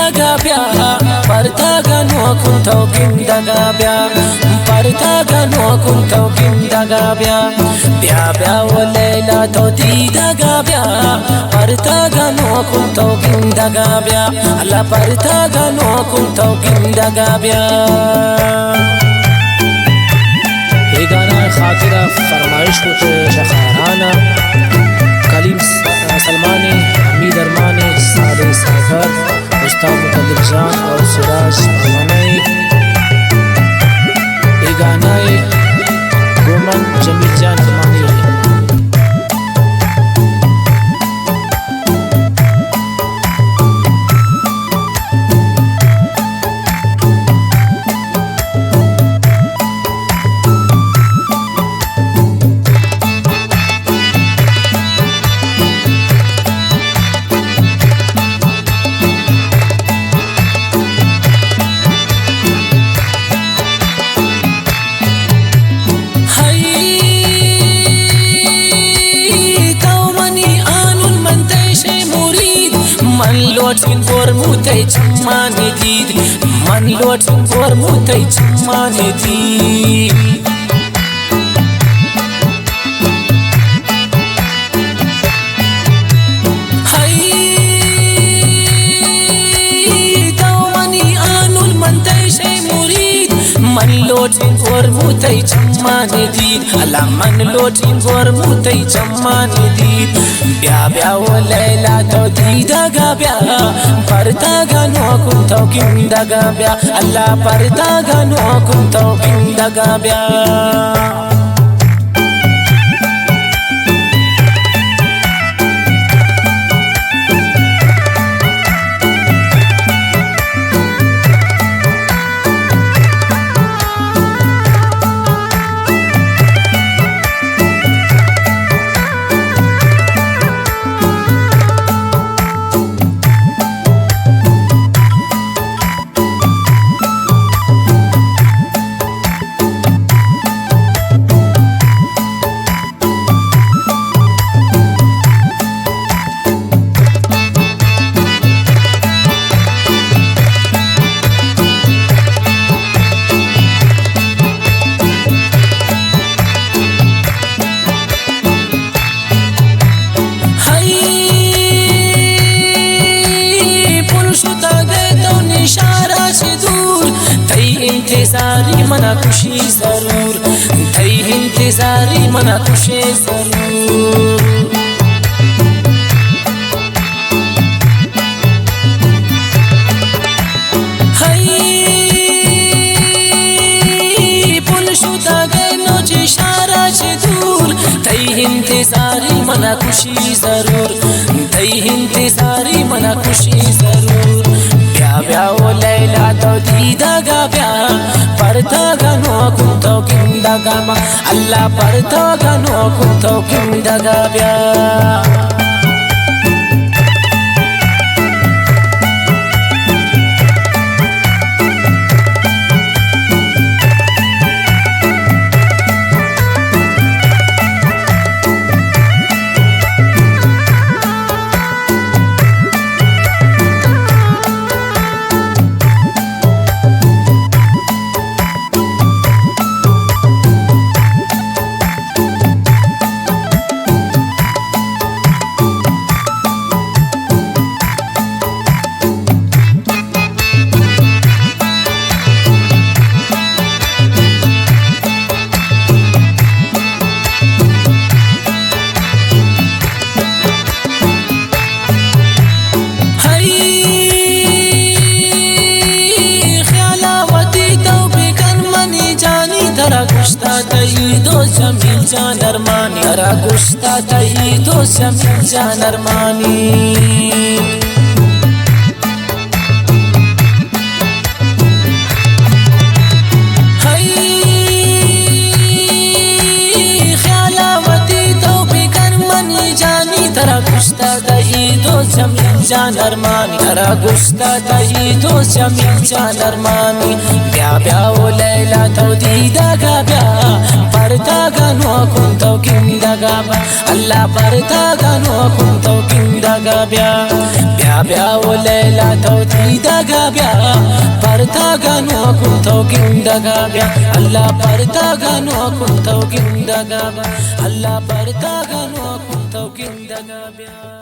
دقابيا برتاغنو كنتو كن دقابيا برتاغنو كنتو كن دقابيا بيا بيا والليلة توتي دقابيا برتاغنو كنتو كن دقابيا الله برتاغنو كنتو كن دقابيا ये गाना खातिरा फरमाइश होते शखाराना कलीम सलमानी हमीद अरमानी साले सागर उस्ताद मुतल्लिब जान और सिराज अरमानी ये गाना गोमन जमील जान अरमानी لوتين فرموتي تماني ديد من لوتين فرموتي تماني ديد هاي دوماني آنو المنتشي مريد من لوتين فرموتي تماني ديد هلا من لوتين فرموتي تماني ديد بيا بيا والليلة توتي دقابيا برتاغنو كنتو كن دقابيا الله برتاغنو كنتو كن دقابيا इंतज़ारी मना खुशी जरूर तई इंतज़ारी मना खुशी जरूर हाय पुल शुदा गए नोच इशारा से दूर तई इंतज़ारी मना खुशी जरूर तई इंतज़ारी मना खुशी जरूर بيا وليلى توتي دقابيا برتاغنو كنتو كن دقابيا الله برتاغنو كنتو كن دقابيا دو جمیل جان ارمانی ارا گشتا تایی دو جمیل جان ارمانی جان ارمانی ارا گشتا تایی دو جمیل جان ارمانی بیا بیا و لیلا تو دیدگا بیا پرتاگنو کنتو کندگا gaba Allah barta gano kun taukin daga biya walela tauti daga biya barta gano kun taukin daga biya Allah barta gano kun taukin daga Allah barta gano kun taukin daga biya